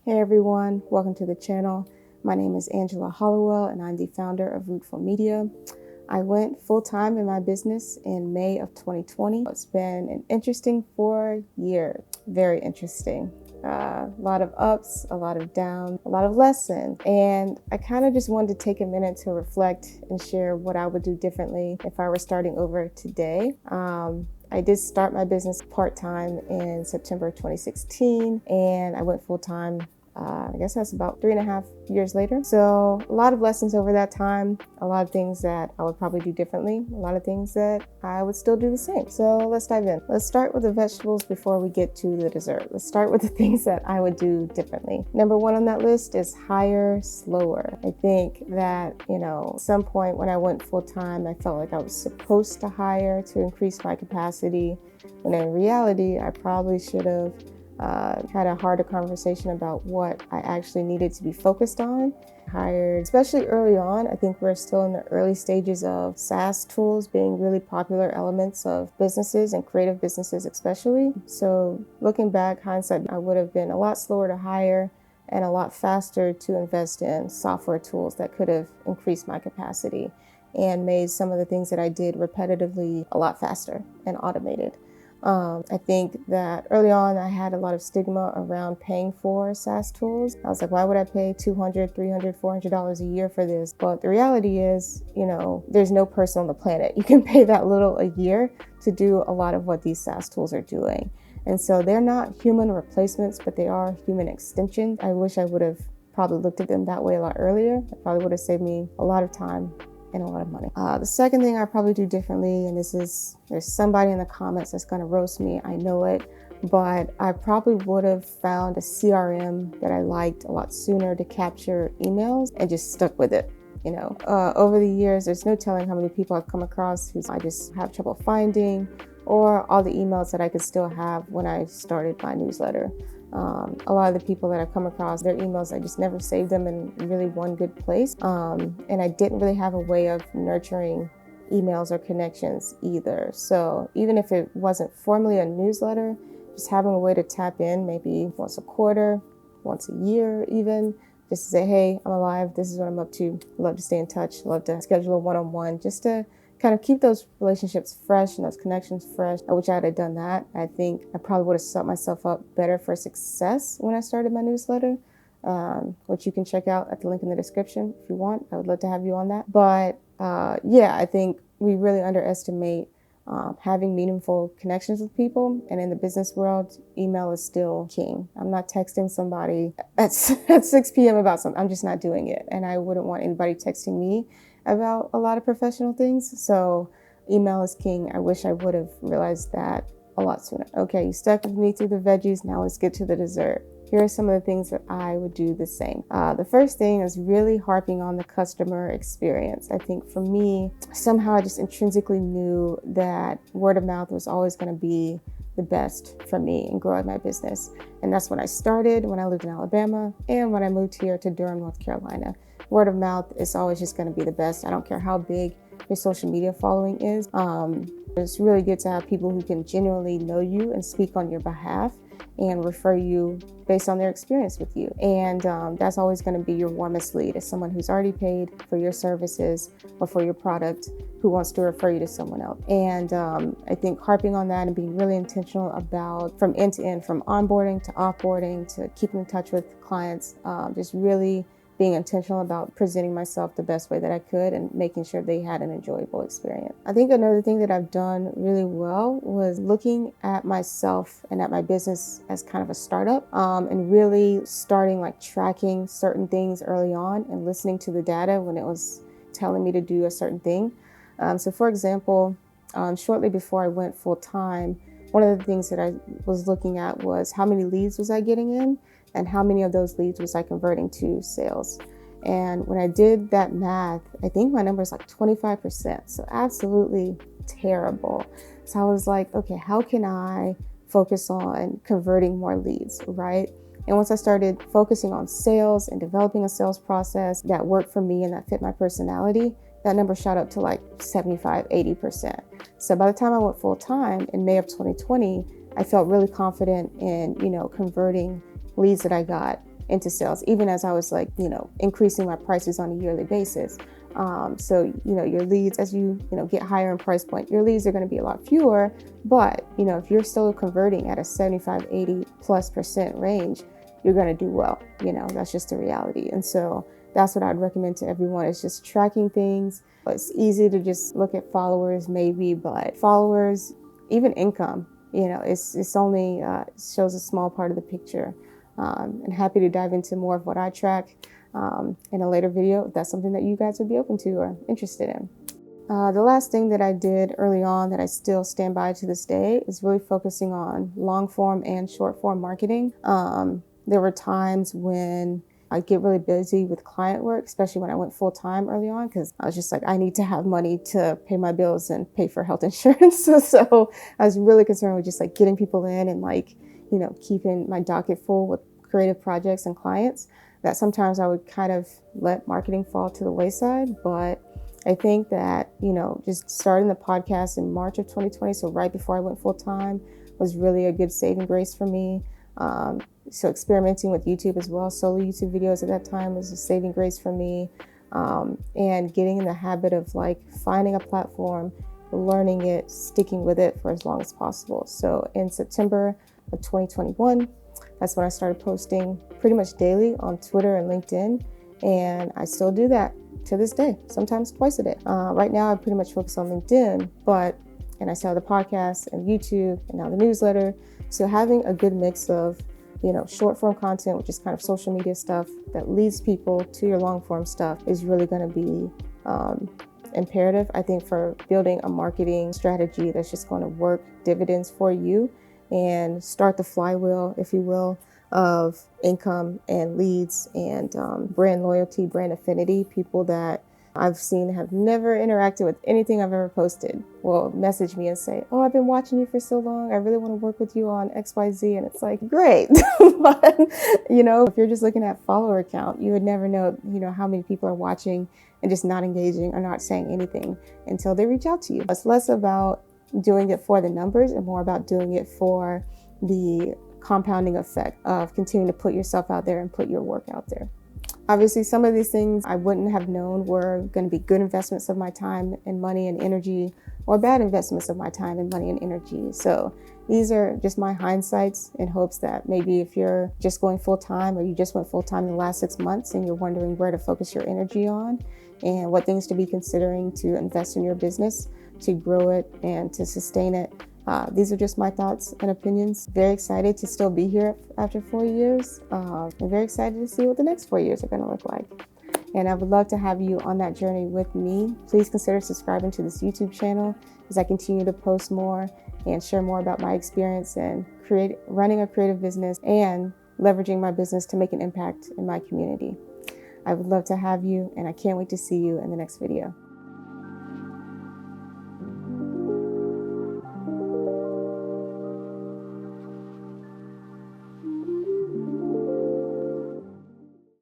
Hey everyone, welcome to the channel. My name is Angela Hollowell and I'm the founder of Rootfulmedia. I went full-time in my business in May of 2020. It's been an interesting 4 years, very interesting. A lot of ups, a lot of downs, a lot of lessons. And I kind of just wanted to take a minute to reflect and share what I would do differently if I were starting over today. I did start my business part-time in September 2016, and I went full-time I guess that's about 3.5 years later. So a lot of lessons over that time, a lot of things that I would probably do differently, a lot of things that I would still do the same. So let's dive in. Let's start with the vegetables before we get to the dessert. Let's start with the things that I would do differently. Number one on that list is hire slower. I think that, at some point when I went full time, I felt like I was supposed to hire to increase my capacity, when in reality, I probably should have had a harder conversation about what I actually needed to be focused on. Hired, especially early on, I think we're still in the early stages of SaaS tools being really popular elements of businesses and creative businesses especially. So looking back, hindsight, I would have been a lot slower to hire and a lot faster to invest in software tools that could have increased my capacity and made some of the things that I did repetitively a lot faster and automated. I think that early on I had a lot of stigma around paying for SaaS tools. I was like, why would I pay $200, $300, $400 a year for this? But the reality is, there's no person on the planet you can pay that little a year to do a lot of what these SaaS tools are doing. And so they're not human replacements, but they are human extensions. I wish I would have probably looked at them that way a lot earlier. It probably would have saved me a lot of time and a lot of money. The second thing I probably do differently, and there's somebody in the comments that's going to roast me, I know it, but I probably would have found a CRM that I liked a lot sooner to capture emails and just stuck with it. Over the years, there's no telling how many people I've come across who I just have trouble finding, or all the emails that I could still have when I started my newsletter. A lot of the people that I've come across, their emails, I just never saved them in really one good place. And I didn't really have a way of nurturing emails or connections either. So even if it wasn't formally a newsletter, just having a way to tap in maybe once a quarter, once a year even, just to say, hey, I'm alive, this is what I'm up to. Love to stay in touch, love to schedule a one-on-one, just to kind of keep those relationships fresh and those connections fresh. I wish I had done that. I think I probably would have set myself up better for success when I started my newsletter, which you can check out at the link in the description if you want. I would love to have you on that. But I think we really underestimate having meaningful connections with people. And in the business world, email is still king. I'm not texting somebody at 6 p.m. about something. I'm just not doing it. And I wouldn't want anybody texting me about a lot of professional things. So email is king. I wish I would have realized that a lot sooner. Okay, you stuck with me through the veggies. Now let's get to the dessert. Here are some of the things that I would do the same. The first thing is really harping on the customer experience. I think for me, somehow I just intrinsically knew that word of mouth was always going to be the best for me and growing my business. And that's when I started, when I lived in Alabama, and when I moved here to Durham, North Carolina. Word of mouth is always just going to be the best. I don't care how big your social media following is. It's really good to have people who can genuinely know you and speak on your behalf and refer you based on their experience with you. And that's always going to be your warmest lead, is someone who's already paid for your services or for your product, who wants to refer you to someone else. And I think harping on that and being really intentional about from end to end, from onboarding to offboarding to keeping in touch with clients, just really being intentional about presenting myself the best way that I could and making sure they had an enjoyable experience. I think another thing that I've done really well was looking at myself and at my business as kind of a startup, and really starting tracking certain things early on and listening to the data when it was telling me to do a certain thing. So for example, shortly before I went full time, one of the things that I was looking at was how many leads was I getting in, and how many of those leads was I converting to sales. And when I did that math, I think my number is 25%. So absolutely terrible. So I was like, okay, how can I focus on converting more leads, right? And once I started focusing on sales and developing a sales process that worked for me and that fit my personality, that number shot up to 75-80%. So by the time I went full time in May of 2020, I felt really confident in, converting leads that I got into sales, even as I was like, increasing my prices on a yearly basis. So, your leads, as you get higher in price point, your leads are going to be a lot fewer. But, if you're still converting at a 75, 80+% range, you're going to do well. That's just the reality. And so that's what I'd recommend to everyone, is just tracking things. It's easy to just look at followers maybe, but followers, even income, it's only shows a small part of the picture. And happy to dive into more of what I track in a later video, if that's something that you guys would be open to or interested in. The last thing that I did early on that I still stand by to this day is really focusing on long form and short form marketing. There were times when I get really busy with client work, especially when I went full time early on, because I was just like, I need to have money to pay my bills and pay for health insurance. So I was really concerned with just like getting people in and keeping my docket full with creative projects and clients, that sometimes I would kind of let marketing fall to the wayside. But I think that, just starting the podcast in March of 2020, so right before I went full time, was really a good saving grace for me. So experimenting with YouTube as well, solo YouTube videos at that time was a saving grace for me. And getting in the habit of finding a platform, learning it, sticking with it for as long as possible. So in September of 2021, that's when I started posting pretty much daily on Twitter and LinkedIn. And I still do that to this day, sometimes twice a day. Right now, I pretty much focus on LinkedIn, and I still have the podcast and YouTube and now the newsletter. So having a good mix of, short form content, which is kind of social media stuff that leads people to your long form stuff, is really going to be imperative, I think, for building a marketing strategy that's just going to work dividends for you and start the flywheel, if you will, of income and leads and brand loyalty, brand affinity. People that I've seen have never interacted with anything I've ever posted will message me and say, "Oh, I've been watching you for so long. I really want to work with you on XYZ." And it's like, great. But, if you're just looking at follower count, you would never know, how many people are watching and just not engaging or not saying anything until they reach out to you. It's less about doing it for the numbers and more about doing it for the compounding effect of continuing to put yourself out there and put your work out there. Obviously, some of these things I wouldn't have known were going to be good investments of my time and money and energy, or bad investments of my time and money and energy. So these are just my hindsights, in hopes that maybe if you're just going full time, or you just went full time in the last 6 months and you're wondering where to focus your energy on and what things to be considering to invest in your business, to grow it and to sustain it. These are just my thoughts and opinions. Very excited to still be here after 4 years. I'm very excited to see what the next 4 years are going to look like. And I would love to have you on that journey with me. Please consider subscribing to this YouTube channel as I continue to post more and share more about my experience and running a creative business and leveraging my business to make an impact in my community. I would love to have you, and I can't wait to see you in the next video.